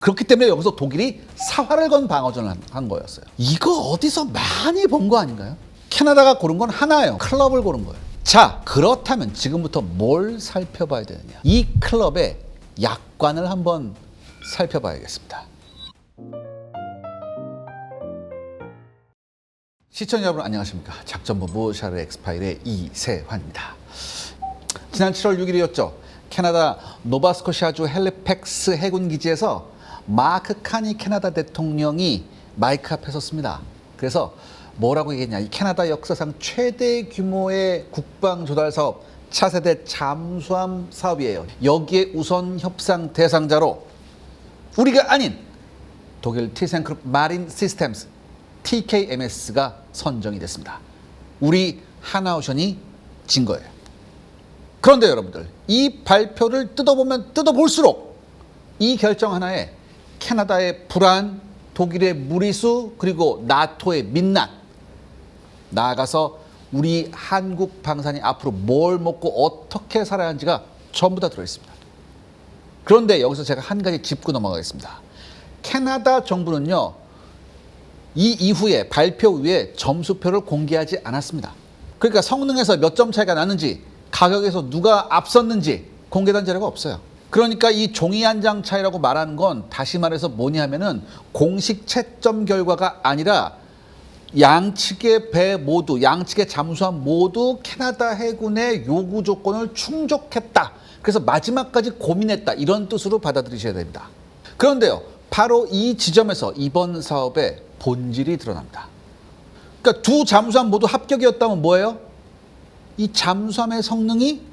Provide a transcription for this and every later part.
그렇기 때문에 여기서 독일이 사활을 건 방어전을 한 거였어요. 이거 어디서 많이 본 거 아닌가요? 캐나다가 고른 건 하나예요. 클럽을 고른 거예요. 자, 그렇다면 지금부터 뭘 살펴봐야 되느냐? 이 클럽의 약관을 한번 살펴봐야겠습니다. 시청자 여러분 안녕하십니까? 작전본부 샤르 엑스파일의 이세환입니다. 지난 7월 6일이었죠. 캐나다 노바스코샤주 헬리팩스 해군기지에서 마크 카니 캐나다 대통령이 마이크 앞에 섰습니다. 그래서 뭐라고 얘기했냐. 이 캐나다 역사상 최대 규모의 국방 조달 사업, 차세대 잠수함 사업이에요. 여기에 우선 협상 대상자로 우리가 아닌 독일 티센크룹 마린 시스템스 TKMS가 선정이 됐습니다. 우리 하나오션이 진 거예요. 그런데 여러분들, 이 발표를 뜯어보면 뜯어볼수록 이 결정 하나에 캐나다의 불안, 독일의 무리수, 그리고 나토의 민낯, 나아가서 우리 한국 방산이 앞으로 뭘 먹고 어떻게 살아야 하는지가 전부 다 들어있습니다. 그런데 여기서 제가 한 가지 짚고 넘어가겠습니다. 캐나다 정부는요, 이 이후에 발표 후에 점수표를 공개하지 않았습니다. 그러니까 성능에서 몇 점 차이가 나는지, 가격에서 누가 앞섰는지 공개된 자료가 없어요. 그러니까 이 종이 한 장 차이라고 말하는 건 다시 말해서 뭐냐면은 공식 채점 결과가 아니라 양측의 배 모두, 양측의 잠수함 모두 캐나다 해군의 요구 조건을 충족했다. 그래서 마지막까지 고민했다. 이런 뜻으로 받아들이셔야 됩니다. 그런데요, 바로 이 지점에서 이번 사업의 본질이 드러납니다. 그러니까 두 잠수함 모두 합격이었다면 뭐예요? 이 잠수함의 성능이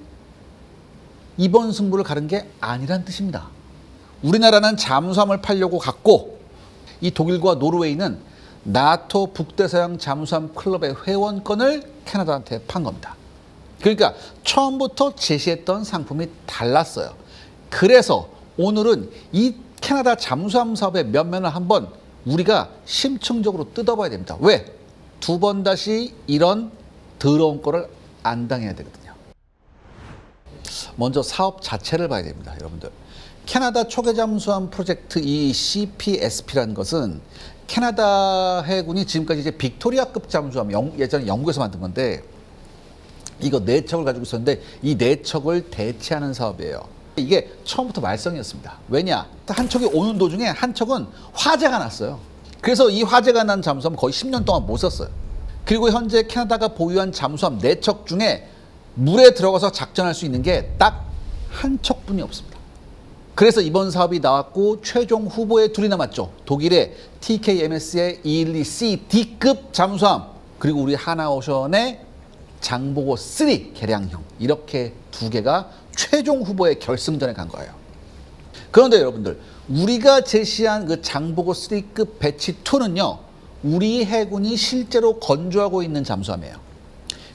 이번 승부를 가른 게 아니란 뜻입니다. 우리나라는 잠수함을 팔려고 갔고, 이 독일과 노르웨이는 나토 북대서양 잠수함 클럽의 회원권을 캐나다한테 판 겁니다. 그러니까 처음부터 제시했던 상품이 달랐어요. 그래서 오늘은 이 캐나다 잠수함 사업의 면면을 한번 우리가 심층적으로 뜯어봐야 됩니다. 왜? 두 번 다시 이런 더러운 꼴을 안 당해야 되거든요. 먼저 사업 자체를 봐야 됩니다, 여러분들. 캐나다 초계 잠수함 프로젝트 이 CPSP라는 것은 캐나다 해군이 지금까지 이제 빅토리아급 잠수함, 예전에 영국에서 만든 건데, 이거 4척을 가지고 있었는데 이 4척을 대체하는 사업이에요. 이게 처음부터 말썽이었습니다. 왜냐? 한 척이 오는 도중에 한 척은 화재가 났어요. 그래서 이 화재가 난 잠수함 거의 10년 동안 못 썼어요. 그리고 현재 캐나다가 보유한 잠수함 4척 중에 물에 들어가서 작전할 수 있는 게 딱 한 척뿐이 없습니다. 그래서 이번 사업이 나왔고 최종 후보에 둘이 남았죠. 독일의 TKMS의 212C D급 잠수함, 그리고 우리 하나오션의 장보고 3 개량형, 이렇게 두 개가 최종 후보의 결승전에 간 거예요. 그런데 여러분들, 우리가 제시한 그 장보고 3급 배치 2는요, 우리 해군이 실제로 건조하고 있는 잠수함이에요.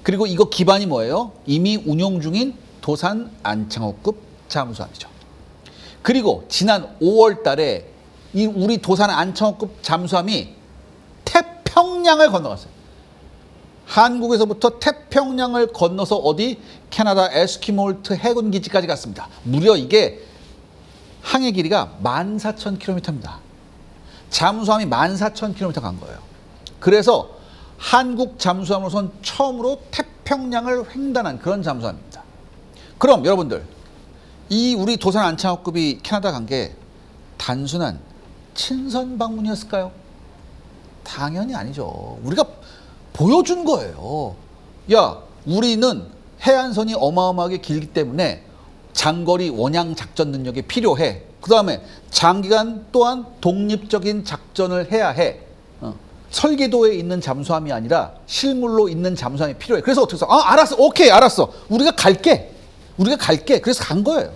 그리고 이거 기반이 뭐예요? 이미 운용 중인 도산 안창호급 잠수함이죠. 그리고 지난 5월 달에 이 우리 도산 안창호급 잠수함이 태평양을 건너갔어요. 한국에서부터 태평양을 건너서 어디? 캐나다 에스키몰트 해군기지까지 갔습니다. 무려 이게 항해 길이가 14,000km입니다. 잠수함이 14,000km 간 거예요. 그래서 한국 잠수함으로선 처음으로 태평양을 횡단한 그런 잠수함입니다. 그럼 여러분들, 이 우리 도산 안창호급이 캐나다 간 게 단순한 친선 방문이었을까요? 당연히 아니죠. 우리가 보여준 거예요. 야, 우리는 해안선이 어마어마하게 길기 때문에 장거리 원양 작전 능력이 필요해. 그 다음에 장기간 또한 독립적인 작전을 해야 해. 설계도에 있는 잠수함이 아니라 실물로 있는 잠수함이 필요해. 그래서 어떻게 해서 알았어, 오케이, 알았어, 우리가 갈게. 그래서 간 거예요.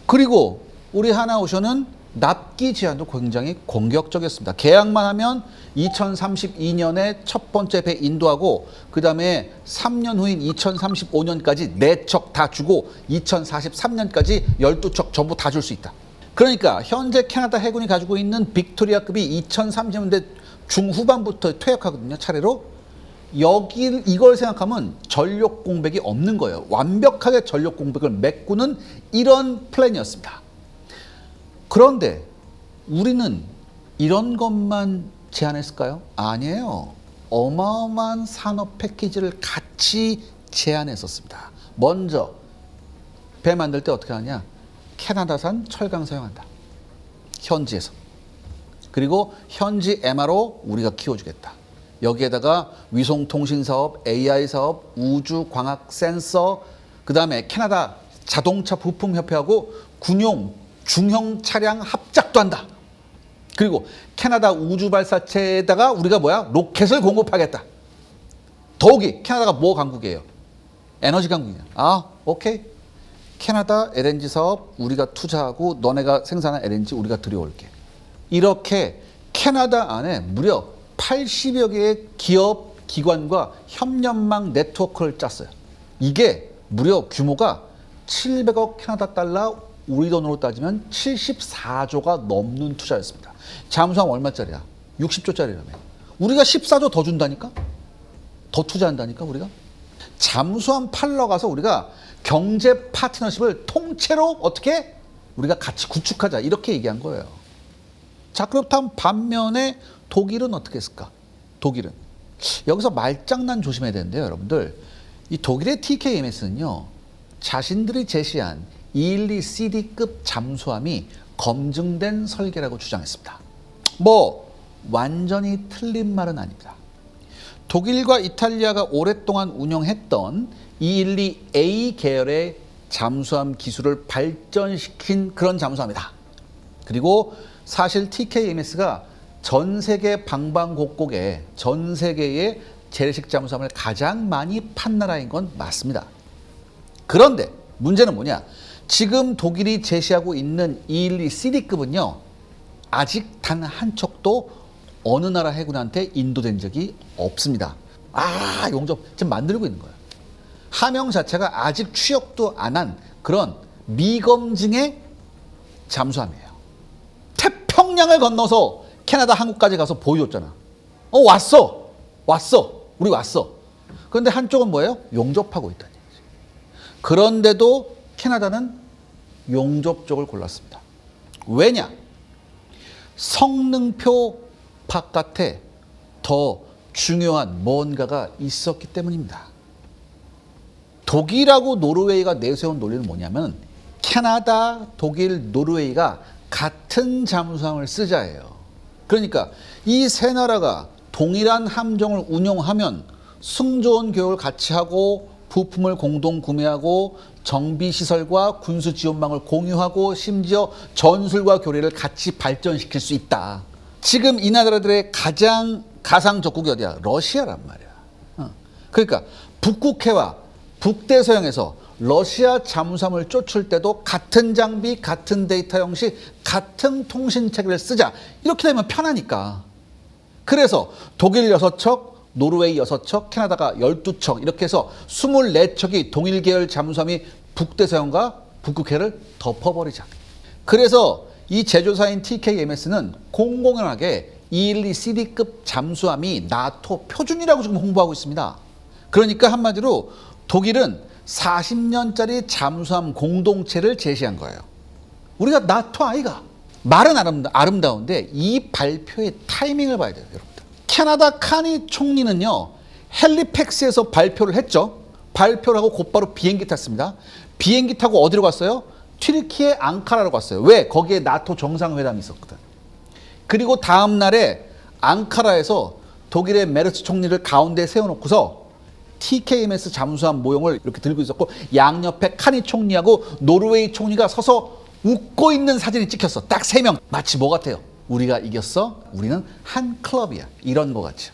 그리고 우리 하나오션은 납기 제한도 굉장히 공격적이었습니다. 계약만 하면 2032년에 첫 번째 배 인도하고, 그 다음에 3년 후인 2035년까지 4척 다 주고 2043년까지 12척 전부 다 줄 수 있다. 그러니까 현재 캐나다 해군이 가지고 있는 빅토리아급이 2030년대 중후반부터 퇴역하거든요, 차례로. 이걸 생각하면 전력 공백이 없는 거예요. 완벽하게 전력 공백을 메꾸는 이런 플랜이었습니다. 그런데 우리는 이런 것만 제안했을까요? 아니에요. 어마어마한 산업 패키지를 같이 제안했었습니다. 먼저 배 만들 때 어떻게 하냐? 캐나다산 철강 사용한다. 현지에서. 그리고 현지 MRO 우리가 키워주겠다. 여기에다가 위성통신 사업, AI 사업, 우주 광학 센서, 그 다음에 캐나다 자동차 부품협회하고 군용 중형 차량 합작도 한다. 그리고 캐나다 우주발사체에다가 우리가 로켓을 공급하겠다. 더욱이 캐나다가 뭐 강국이에요? 에너지 강국이냐. 오케이. 캐나다 LNG 사업 우리가 투자하고 너네가 생산한 LNG 우리가 들여올게. 이렇게 캐나다 안에 무려 80여 개의 기업, 기관과 협력망 네트워크를 짰어요. 이게 무려 규모가 700억 캐나다 달러, 우리 돈으로 따지면 74조가 넘는 투자였습니다. 잠수함 얼마짜리야? 60조짜리라며. 우리가 14조 더 준다니까? 더 투자한다니까 우리가? 잠수함 팔러 가서 우리가 경제 파트너십을 통째로 어떻게? 우리가 같이 구축하자. 이렇게 얘기한 거예요. 자, 그렇다면 반면에 독일은 어떻게 했을까? 독일은. 여기서 말장난 조심해야 되는데요, 여러분들. 이 독일의 TKMS는요, 자신들이 제시한 212CD급 잠수함이 검증된 설계라고 주장했습니다. 완전히 틀린 말은 아닙니다. 독일과 이탈리아가 오랫동안 운영했던 212A 계열의 잠수함 기술을 발전시킨 그런 잠수함이다. 그리고 사실 TKMS가 전 세계 방방곡곡에 전 세계의 재래식 잠수함을 가장 많이 판 나라인 건 맞습니다. 그런데 문제는 뭐냐? 지금 독일이 제시하고 있는 212CD급은요, 아직 단 한 척도 어느 나라 해군한테 인도된 적이 없습니다. 용접 지금 만들고 있는 거예요. 함영 자체가 아직 취역도 안 한 그런 미검증의 잠수함이에요. 태평양을 건너서 캐나다, 한국까지 가서 보여줬잖아. 왔어. 우리 왔어. 그런데 한쪽은 뭐예요? 용접하고 있다는 얘기지. 그런데도 캐나다는 용접 쪽을 골랐습니다. 왜냐? 성능표 바깥에 더 중요한 뭔가가 있었기 때문입니다. 독일하고 노르웨이가 내세운 논리는 뭐냐면 캐나다, 독일, 노르웨이가 같은 잠수함을 쓰자예요. 그러니까 이 세 나라가 동일한 함정을 운용하면 승조원 교육을 같이 하고 부품을 공동 구매하고 정비시설과 군수지원망을 공유하고 심지어 전술과 교류를 같이 발전시킬 수 있다. 지금 이 나라들의 가장 가상 적국이 어디야? 러시아란 말이야. 그러니까 북극해와 북대서양에서 러시아 잠수함을 쫓을 때도 같은 장비, 같은 데이터 형식, 같은 통신 체계를 쓰자. 이렇게 되면 편하니까. 그래서 독일 6척, 노르웨이 6척, 캐나다가 12척 이렇게 해서 24척이 동일 계열 잠수함이 북대서양과 북극해를 덮어버리자. 그래서 이 제조사인 TKMS는 공공연하게 212CD급 잠수함이 나토 표준이라고 지금 홍보하고 있습니다. 그러니까 한마디로 독일은 40년짜리 잠수함 공동체를 제시한 거예요. 우리가 나토 아이가. 말은 아름다운데 이 발표의 타이밍을 봐야 돼요, 여러분들. 캐나다 카니 총리는요, 헬리팩스에서 발표를 했죠. 발표를 하고 곧바로 비행기 탔습니다. 비행기 타고 어디로 갔어요? 튀르키예 앙카라로 갔어요. 왜? 거기에 나토 정상회담이 있었거든. 그리고 다음 날에 앙카라에서 독일의 메르츠 총리를 가운데 세워놓고서 TKMS 잠수함 모형을 이렇게 들고 있었고 양옆에 카니 총리하고 노르웨이 총리가 서서 웃고 있는 사진이 찍혔어. 딱 3명. 마치 뭐 같아요? 우리가 이겼어? 우리는 한 클럽이야. 이런 거 같죠.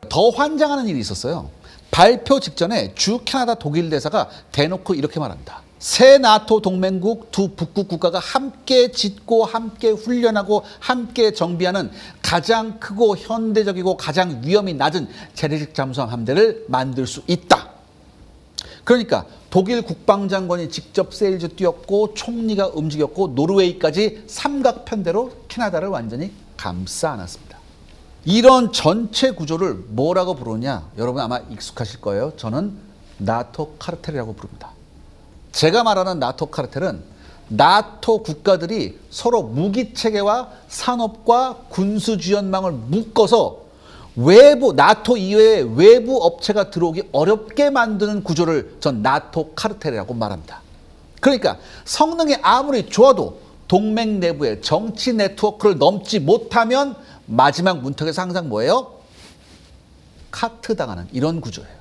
더 환장하는 일이 있었어요. 발표 직전에 주 캐나다 독일 대사가 대놓고 이렇게 말합니다. 새 나토 동맹국 두 북극 국가가 함께 짓고 함께 훈련하고 함께 정비하는 가장 크고 현대적이고 가장 위험이 낮은 재래식 잠수함 함대를 만들 수 있다. 그러니까 독일 국방장관이 직접 세일즈 뛰었고 총리가 움직였고 노르웨이까지 삼각편대로 캐나다를 완전히 감싸 안았습니다. 이런 전체 구조를 뭐라고 부르냐? 여러분 아마 익숙하실 거예요. 저는 나토 카르텔이라고 부릅니다. 제가 말하는 나토 카르텔은 나토 국가들이 서로 무기 체계와 산업과 군수 지원망을 묶어서 외부 나토 이외의 외부 업체가 들어오기 어렵게 만드는 구조를 전 나토 카르텔이라고 말합니다. 그러니까 성능이 아무리 좋아도 동맹 내부의 정치 네트워크를 넘지 못하면 마지막 문턱에서 항상 뭐예요? 카트당하는 이런 구조예요.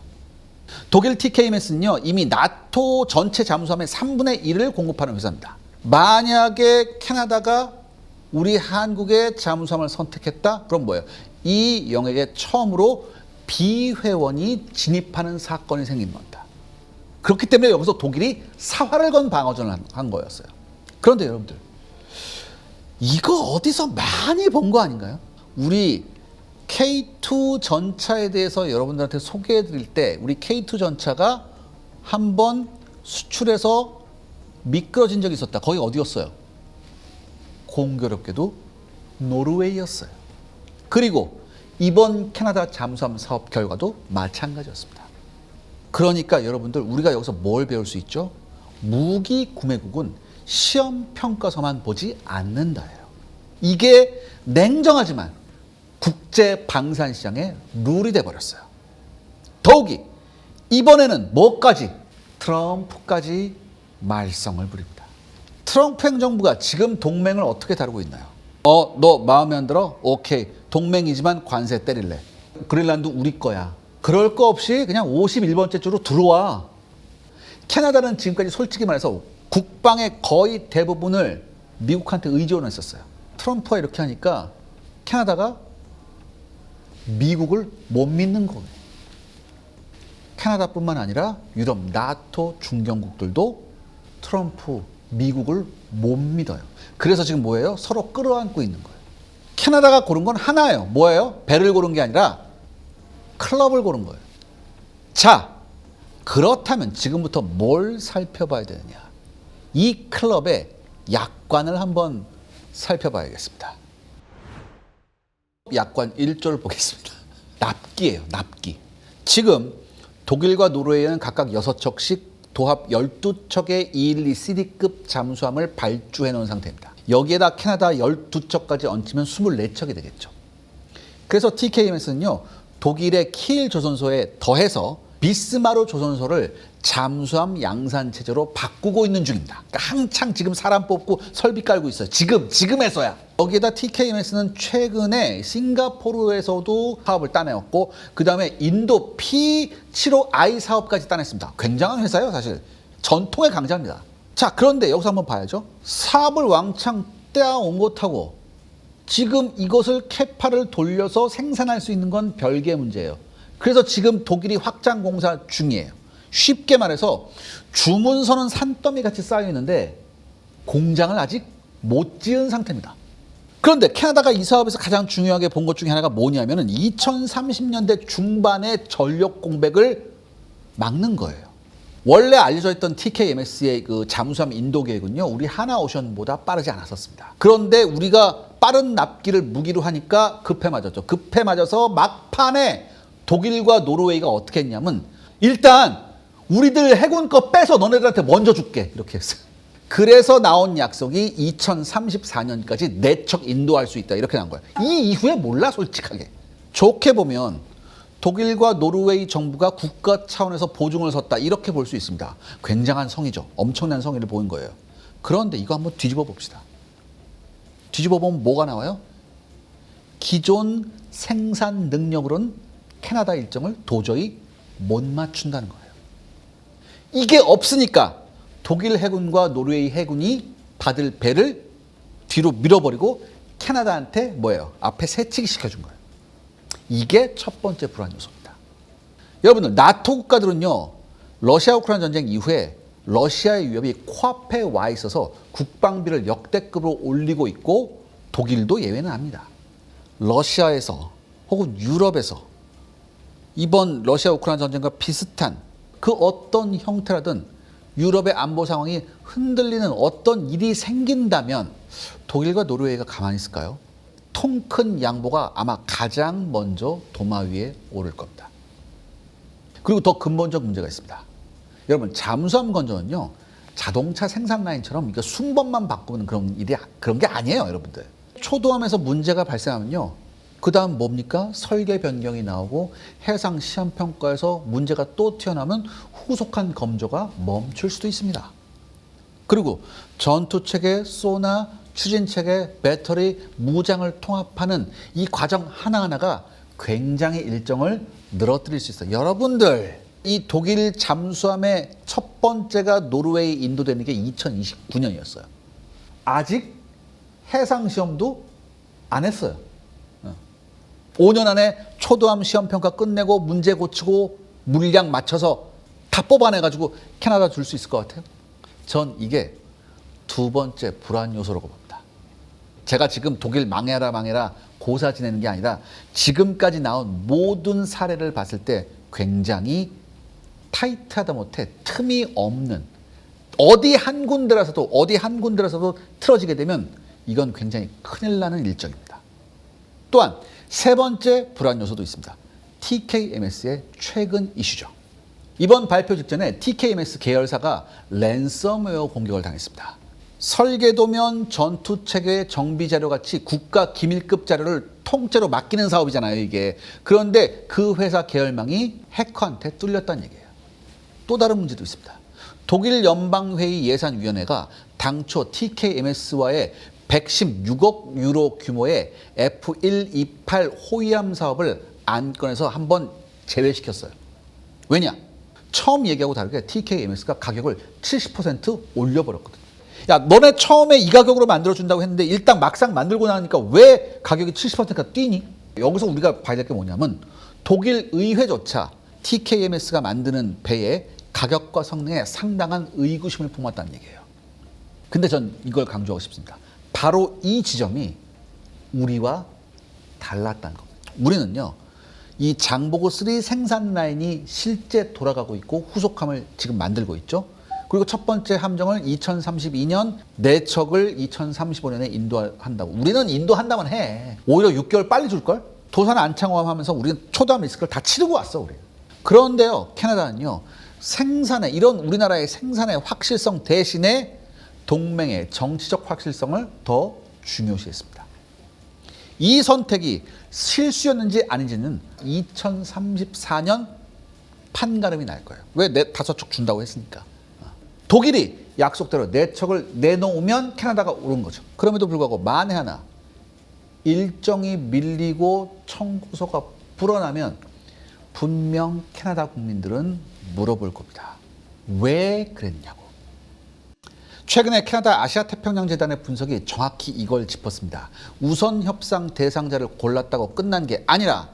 독일 TKMS는요, 이미 나토 전체 잠수함의 3분의 1을 공급하는 회사입니다. 만약에 캐나다가 우리 한국의 잠수함을 선택했다? 그럼 뭐예요? 이 영역에 처음으로 비회원이 진입하는 사건이 생긴 겁니다. 그렇기 때문에 여기서 독일이 사활을 건 방어전을 한 거였어요. 그런데 여러분들, 이거 어디서 많이 본 거 아닌가요? 우리 K2 전차에 대해서 여러분들한테 소개해 드릴 때 우리 K2 전차가 한번 수출해서 미끄러진 적이 있었다. 거기 어디였어요? 공교롭게도 노르웨이였어요. 그리고 이번 캐나다 잠수함 사업 결과도 마찬가지였습니다. 그러니까 여러분들, 우리가 여기서 뭘 배울 수 있죠? 무기 구매국은 시험 평가서만 보지 않는다예요. 이게 냉정하지만 국제 방산 시장의 룰이 돼 버렸어요. 더욱이 이번에는 뭐까지? 트럼프까지 말썽을 부립니다. 트럼프 행정부가 지금 동맹을 어떻게 다루고 있나요? 너 마음에 안 들어? 오케이. 동맹이지만 관세 때릴래. 그린란드 우리 거야. 그럴 거 없이 그냥 51번째 주로 들어와. 캐나다는 지금까지 솔직히 말해서 국방의 거의 대부분을 미국한테 의존했었어요. 트럼프가 이렇게 하니까 캐나다가 미국을 못 믿는 거예요. 캐나다뿐만 아니라 유럽, 나토, 중견국들도 트럼프, 미국을 못 믿어요. 그래서 지금 뭐예요? 서로 끌어안고 있는 거예요. 캐나다가 고른 건 하나예요. 뭐예요? 배를 고른 게 아니라 클럽을 고른 거예요. 자, 그렇다면 지금부터 뭘 살펴봐야 되느냐? 이 클럽의 약관을 한번 살펴봐야겠습니다. 약관 1조를 보겠습니다. 납기예요, 납기. 지금 독일과 노르웨이는 각각 6척씩 도합 12척의 212CD급 잠수함을 발주해 놓은 상태입니다. 여기에다 캐나다 12척까지 얹히면 24척이 되겠죠. 그래서 TKMS는요, 독일의 키일 조선소에 더해서 비스마르 조선소를 잠수함 양산 체제로 바꾸고 있는 중입니다. 그러니까 한창 지금 사람 뽑고 설비 깔고 있어요. 지금에서야. 여기에다 TKMS는 최근에 싱가포르에서도 사업을 따내었고, 그 다음에 인도 P75I 사업까지 따냈습니다. 굉장한 회사예요, 사실. 전통의 강자입니다. 자, 그런데 여기서 한번 봐야죠. 사업을 왕창 떼어온 것하고 지금 이것을 캐파를 돌려서 생산할 수 있는 건 별개의 문제예요. 그래서 지금 독일이 확장 공사 중이에요. 쉽게 말해서 주문서는 산더미 같이 쌓여 있는데 공장을 아직 못 지은 상태입니다. 그런데 캐나다가 이 사업에서 가장 중요하게 본 것 중에 하나가 뭐냐면은 2030년대 중반의 전력 공백을 막는 거예요. 원래 알려져 있던 TKMS의 그 잠수함 인도 계획은요, 우리 하나오션보다 빠르지 않았었습니다. 그런데 우리가 빠른 납기를 무기로 하니까 급해 맞았죠. 급해 맞아서 막판에 독일과 노르웨이가 어떻게 했냐면, 일단 우리들 해군 거 빼서 너네들한테 먼저 줄게, 이렇게 했어요. 그래서 나온 약속이 2034년까지 4척 인도할 수 있다, 이렇게 나온 거예요. 이 이후에 몰라, 솔직하게. 좋게 보면 독일과 노르웨이 정부가 국가 차원에서 보증을 섰다, 이렇게 볼 수 있습니다. 굉장한 성의죠. 엄청난 성의를 보인 거예요. 그런데 이거 한번 뒤집어 봅시다. 뒤집어 보면 뭐가 나와요? 기존 생산 능력으로는 캐나다 일정을 도저히 못 맞춘다는 거예요. 이게 없으니까 독일 해군과 노르웨이 해군이 받을 배를 뒤로 밀어버리고 캐나다한테 뭐예요? 앞에 새치기 시켜준 거예요. 이게 첫 번째 불안 요소입니다. 여러분들, 나토 국가들은요, 러시아 우크라이나 전쟁 이후에 러시아의 위협이 코앞에 와 있어서 국방비를 역대급으로 올리고 있고, 독일도 예외는 아닙니다. 러시아에서 혹은 유럽에서 이번 러시아 우크라이나 전쟁과 비슷한 그 어떤 형태라든 유럽의 안보 상황이 흔들리는 어떤 일이 생긴다면 독일과 노르웨이가 가만히 있을까요? 통 큰 양보가 아마 가장 먼저 도마 위에 오를 겁니다. 그리고 더 근본적 문제가 있습니다. 여러분, 잠수함 건조는요, 자동차 생산 라인처럼 이거 순번만 바꾸는 그런 게 아니에요, 여러분들. 초도함에서 문제가 발생하면요. 그 다음 뭡니까? 설계 변경이 나오고 해상 시험평가에서 문제가 또 튀어나오면 후속한 검조가 멈출 수도 있습니다. 그리고 전투체계, 소나, 추진체계, 배터리, 무장을 통합하는 이 과정 하나하나가 굉장히 일정을 늘어뜨릴 수 있어요. 여러분들, 이 독일 잠수함의 첫 번째가 노르웨이 인도되는 게 2029년이었어요. 아직 해상 시험도 안 했어요. 5년 안에 초도함 시험평가 끝내고 문제 고치고 물량 맞춰서 다 뽑아내가지고 캐나다 줄 수 있을 것 같아요? 전 이게 두 번째 불안 요소라고 봅니다. 제가 지금 독일 망해라 고사 지내는 게 아니라 지금까지 나온 모든 사례를 봤을 때 굉장히 타이트하다 못해 틈이 없는, 어디 한 군데라서도 틀어지게 되면 이건 굉장히 큰일 나는 일정입니다. 또한 세 번째 불안 요소도 있습니다. TKMS의 최근 이슈죠. 이번 발표 직전에 TKMS 계열사가 랜섬웨어 공격을 당했습니다. 설계도면 전투체계 정비 자료 같이 국가 기밀급 자료를 통째로 맡기는 사업이잖아요, 이게. 그런데 그 회사 계열망이 해커한테 뚫렸다는 얘기예요. 또 다른 문제도 있습니다. 독일 연방회의 예산위원회가 당초 TKMS와의 116억 유로 규모의 F128 호위함 사업을 안건에서 한번 제외시켰어요. 왜냐? 처음 얘기하고 다르게 TKMS가 가격을 70% 올려버렸거든요. 야, 너네 처음에 이 가격으로 만들어준다고 했는데 일단 막상 만들고 나니까 왜 가격이 70%가 뛰니? 여기서 우리가 봐야 될 게 뭐냐면 독일 의회조차 TKMS가 만드는 배의 가격과 성능에 상당한 의구심을 품었다는 얘기예요. 근데 전 이걸 강조하고 싶습니다. 바로 이 지점이 우리와 달랐다는 겁니다. 우리는요, 이 장보고 3 생산 라인이 실제 돌아가고 있고 후속함을 지금 만들고 있죠. 그리고 첫 번째 함정을 2032년, 내척을 2035년에 인도한다고. 우리는 인도한다면 해. 오히려 6개월 빨리 줄걸? 도산 안창호함 하면서 우리는 초도함 리스크를 다 치르고 왔어, 우리. 그런데요, 캐나다는요, 이런 우리나라의 생산의 확실성 대신에 동맹의 정치적 확실성을 더 중요시했습니다. 이 선택이 실수였는지 아닌지는 2034년 판가름이 날 거예요. 왜 5척 준다고 했으니까. 독일이 약속대로 4척을 내놓으면 캐나다가 오른 거죠. 그럼에도 불구하고 만에 하나 일정이 밀리고 청구서가 불어나면 분명 캐나다 국민들은 물어볼 겁니다. 왜 그랬냐고. 최근에 캐나다 아시아태평양재단의 분석이 정확히 이걸 짚었습니다. 우선 협상 대상자를 골랐다고 끝난 게 아니라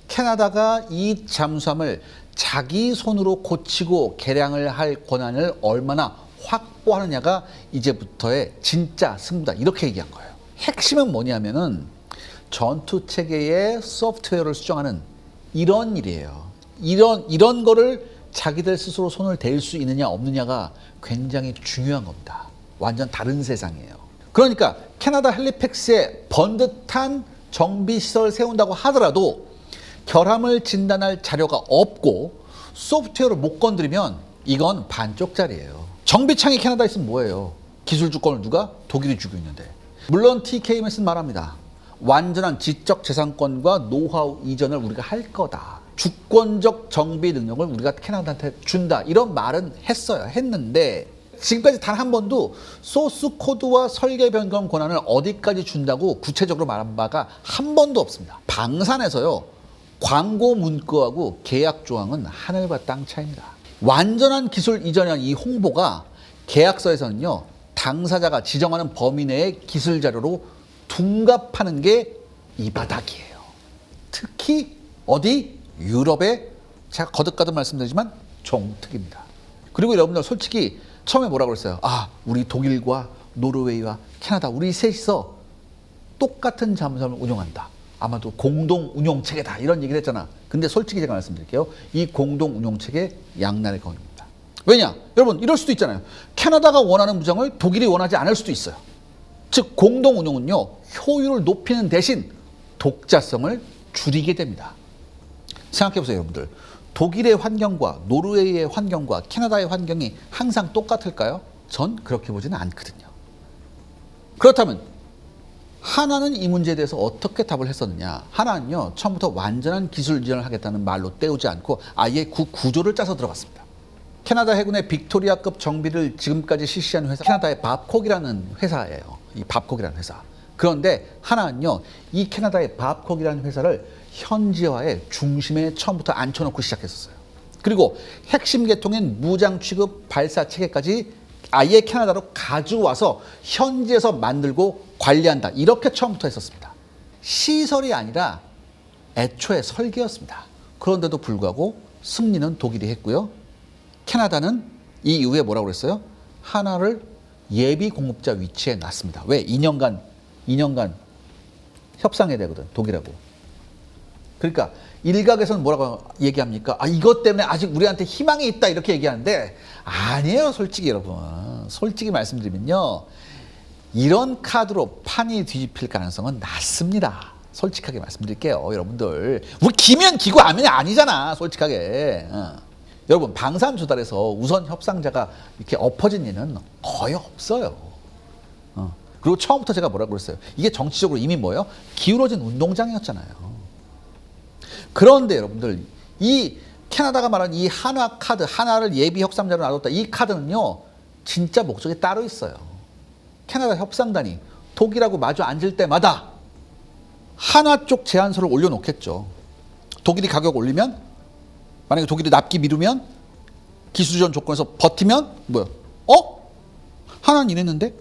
캐나다가 이 잠수함을 자기 손으로 고치고 개량을 할 권한을 얼마나 확보하느냐가 이제부터의 진짜 승부다. 이렇게 얘기한 거예요. 핵심은 뭐냐면은 전투체계의 소프트웨어를 수정하는 이런 일이에요. 이런 거를 자기들 스스로 손을 댈 수 있느냐 없느냐가 굉장히 중요한 겁니다. 완전 다른 세상이에요. 그러니까 캐나다 헬리팩스에 번듯한 정비시설 세운다고 하더라도 결함을 진단할 자료가 없고 소프트웨어를 못 건드리면 이건 반쪽짜리예요. 정비창이 캐나다에 있으면 뭐예요? 기술 주권을 누가? 독일이 쥐고 있는데. 물론 TKMS는 말합니다. 완전한 지적 재산권과 노하우 이전을 우리가 할 거다. 주권적 정비 능력을 우리가 캐나다한테 준다. 이런 말은 했는데 지금까지 단 한 번도 소스 코드와 설계 변경 권한을 어디까지 준다고 구체적으로 말한 바가 한 번도 없습니다. 방산에서요, 광고 문구하고 계약 조항은 하늘과 땅 차이입니다. 완전한 기술 이전이라는 이 홍보가 계약서에서는요, 당사자가 지정하는 범위 내의 기술 자료로 둔갑하는 게 이 바닥이에요. 특히 어디? 유럽의, 제가 거듭거듭 말씀드리지만 종특입니다. 그리고 여러분들 솔직히 처음에 뭐라고 그랬어요? 우리 독일과 노르웨이와 캐나다 우리 셋이서 똑같은 잠수함을 운영한다. 아마도 공동 운용 체계다. 이런 얘기를 했잖아. 근데 솔직히 제가 말씀드릴게요. 이 공동 운용 체계 양날의 검입니다. 왜냐? 여러분 이럴 수도 있잖아요. 캐나다가 원하는 무장을 독일이 원하지 않을 수도 있어요. 즉 공동 운용은요, 효율을 높이는 대신 독자성을 줄이게 됩니다. 생각해보세요, 여러분들. 독일의 환경과 노르웨이의 환경과 캐나다의 환경이 항상 똑같을까요? 전 그렇게 보지는 않거든요. 그렇다면 하나는 이 문제에 대해서 어떻게 답을 했었느냐. 하나는요, 처음부터 완전한 기술 이전을 하겠다는 말로 때우지 않고 아예 구조를 짜서 들어갔습니다. 캐나다 해군의 빅토리아급 정비를 지금까지 실시한 회사, 캐나다의 밥콕이라는 회사예요. 이 밥콕이라는 회사. 그런데 하나는요, 이 캐나다의 밥콕이라는 회사를 현지화의 중심에 처음부터 앉혀놓고 시작했었어요. 그리고 핵심 계통인 무장 취급 발사 체계까지 아예 캐나다로 가져와서 현지에서 만들고 관리한다. 이렇게 처음부터 했었습니다. 시설이 아니라 애초에 설계였습니다. 그런데도 불구하고 승리는 독일이 했고요. 캐나다는 이 이후에 뭐라고 그랬어요? 하나를 예비 공급자 위치에 놨습니다. 왜? 2년간 협상해야 되거든, 독일하고. 그러니까 일각에서는 뭐라고 얘기합니까? 아, 이것 때문에 아직 우리한테 희망이 있다 이렇게 얘기하는데 아니에요, 솔직히 여러분. 솔직히 말씀드리면요, 이런 카드로 판이 뒤집힐 가능성은 낮습니다. 솔직하게 말씀드릴게요, 여러분들. 우리 기면 기고 아면 아니잖아, 솔직하게. 여러분, 방산 조달에서 우선 협상자가 이렇게 엎어진 일은 거의 없어요. 그리고 처음부터 제가 뭐라고 그랬어요? 이게 정치적으로 이미 뭐예요? 기울어진 운동장이었잖아요. 그런데 여러분들, 이 캐나다가 말하는 이 한화 카드, 하나를 예비 협상자로 놔뒀다. 이 카드는요, 진짜 목적이 따로 있어요. 캐나다 협상단이 독일하고 마주 앉을 때마다 한화 쪽 제안서를 올려놓겠죠. 독일이 가격 올리면, 만약에 독일이 납기 미루면, 기술이전 조건에서 버티면, 뭐야? 하나는 이랬는데?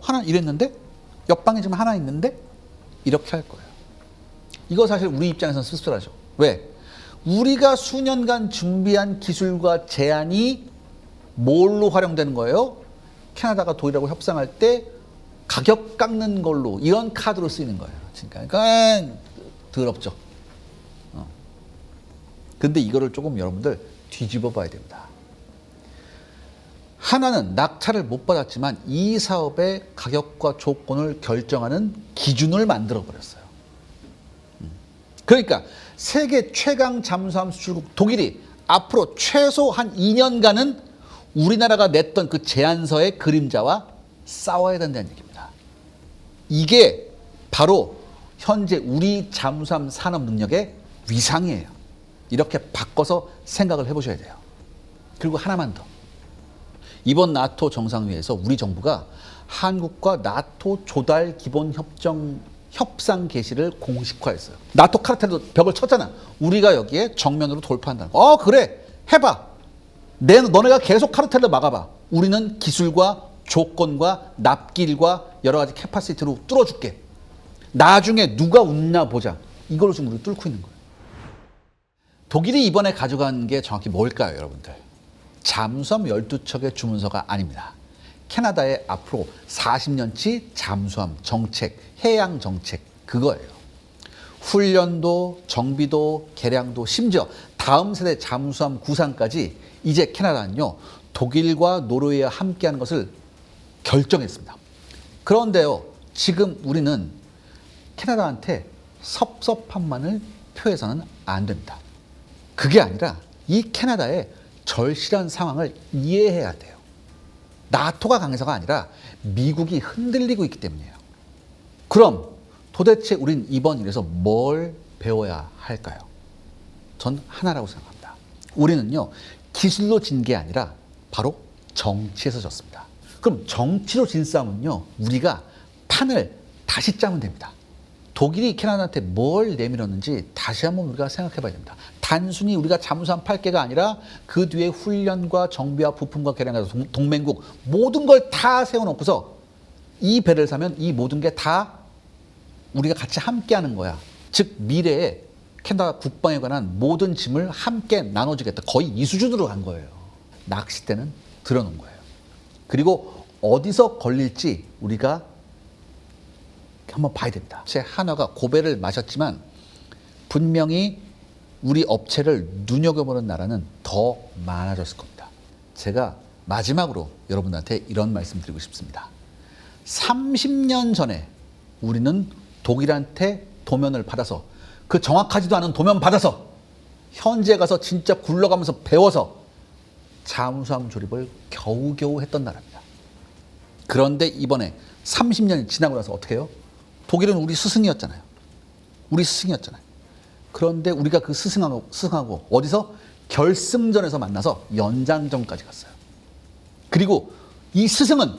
하나는 이랬는데? 옆방에 지금 하나 있는데? 이렇게 할 거예요. 이거 사실 우리 입장에서는 씁쓸하죠. 왜? 우리가 수년간 준비한 기술과 제안이 뭘로 활용되는 거예요? 캐나다가 독일하고 협상할 때 가격 깎는 걸로, 이런 카드로 쓰이는 거예요. 그러니까 더럽죠. 근데 이거를 조금 여러분들 뒤집어 봐야 됩니다. 하나는 낙찰을 못 받았지만 이 사업의 가격과 조건을 결정하는 기준을 만들어 버렸어요. 그러니까 세계 최강 잠수함 수출국 독일이 앞으로 최소 한 2년간은 우리나라가 냈던 그 제안서의 그림자와 싸워야 된다는 얘기입니다. 이게 바로 현재 우리 잠수함 산업 능력의 위상이에요. 이렇게 바꿔서 생각을 해보셔야 돼요. 그리고 하나만 더. 이번 나토 정상회의에서 우리 정부가 한국과 나토 조달 기본 협상 개시를 공식화했어요. 나토 카르텔도 벽을 쳤잖아. 우리가 여기에 정면으로 돌파한다는 거. 그래, 해봐. 너네가 계속 카르텔을 막아봐. 우리는 기술과 조건과 납기일과 여러 가지 캐파시티로 뚫어줄게. 나중에 누가 웃나 보자. 이걸로 지금 우리 뚫고 있는 거예요. 독일이 이번에 가져간 게 정확히 뭘까요, 여러분들? 잠수함 12척의 주문서가 아닙니다. 캐나다의 앞으로 40년치 잠수함 정책, 해양 정책, 그거예요. 훈련도, 정비도, 개량도, 심지어 다음 세대 잠수함 구상까지 이제 캐나다는요, 독일과 노르웨이와 함께하는 것을 결정했습니다. 그런데요, 지금 우리는 캐나다한테 섭섭함만을 표해서는 안 됩니다. 그게 아니라 이 캐나다의 절실한 상황을 이해해야 돼요. 나토가 강해서가 아니라 미국이 흔들리고 있기 때문이에요. 그럼 도대체 우린 이번 일에서 뭘 배워야 할까요? 전 하나라고 생각합니다. 우리는요, 기술로 진 게 아니라 바로 정치에서 졌습니다. 그럼 정치로 진 싸움은요, 우리가 판을 다시 짜면 됩니다. 독일이 캐나다한테 뭘 내밀었는지 다시 한번 우리가 생각해 봐야 됩니다. 단순히 우리가 잠수함 8개가 아니라 그 뒤에 훈련과 정비와 부품과 개량해서 동맹국 모든 걸 다 세워놓고서 이 배를 사면 이 모든 게 다 우리가 같이 함께 하는 거야. 즉 미래에 캐나다 국방에 관한 모든 짐을 함께 나눠주겠다. 거의 이 수준으로 간 거예요. 낚싯대는 들어놓은 거예요. 그리고 어디서 걸릴지 우리가 한번 봐야 됩니다. 제 한화가 고배를 마셨지만 분명히 우리 업체를 눈여겨보는 나라는 더 많아졌을 겁니다. 제가 마지막으로 여러분한테 이런 말씀 드리고 싶습니다. 30년 전에 우리는 독일한테 도면을 받아서, 그 정확하지도 않은 도면 받아서 현지에 가서 진짜 굴러가면서 배워서 잠수함 조립을 겨우겨우 했던 나라입니다. 그런데 이번에 30년이 지나고 나서 어떻게 해요? 독일은 우리 스승이었잖아요. 우리 스승이었잖아요. 그런데 우리가 그 스승하고 어디서 결승전에서 만나서 연장전까지 갔어요. 그리고 이 스승은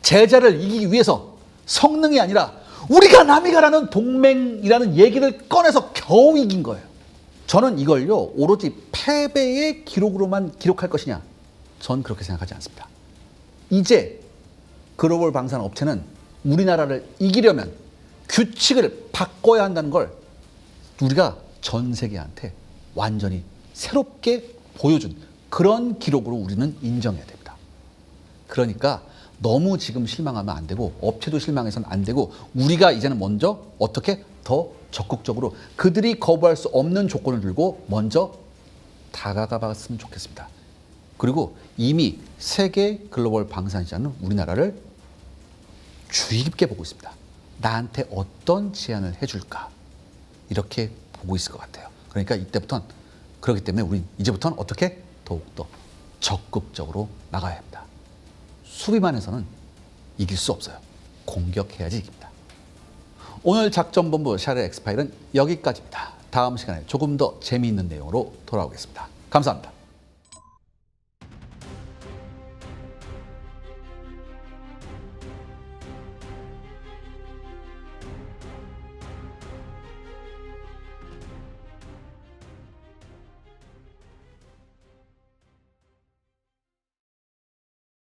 제자를 이기기 위해서 성능이 아니라 우리가 남이 가라는 동맹이라는 얘기를 꺼내서 겨우 이긴 거예요. 저는 이걸요 오로지 패배의 기록으로만 기록할 것이냐, 전 그렇게 생각하지 않습니다. 이제 글로벌 방산 업체는 우리나라를 이기려면 규칙을 바꿔야 한다는 걸 우리가 전 세계한테 완전히 새롭게 보여준 그런 기록으로 우리는 인정해야 됩니다. 그러니까 너무 지금 실망하면 안 되고 업체도 실망해서는 안 되고 우리가 이제는 먼저 어떻게 더 적극적으로 그들이 거부할 수 없는 조건을 들고 먼저 다가가 봤으면 좋겠습니다. 그리고 이미 세계 글로벌 방산시장은 우리나라를 주의 깊게 보고 있습니다. 나한테 어떤 제안을 해줄까 이렇게 보고 있을 것 같아요. 그러니까 이때부터는 그렇기 때문에 우리 이제부터는 어떻게 더욱더 적극적으로 나가야 합니다. 수비만 해서는 이길 수 없어요. 공격해야지 이깁니다. 오늘 작전본부 샤르 엑스파일은 여기까지입니다. 다음 시간에 조금 더 재미있는 내용으로 돌아오겠습니다. 감사합니다.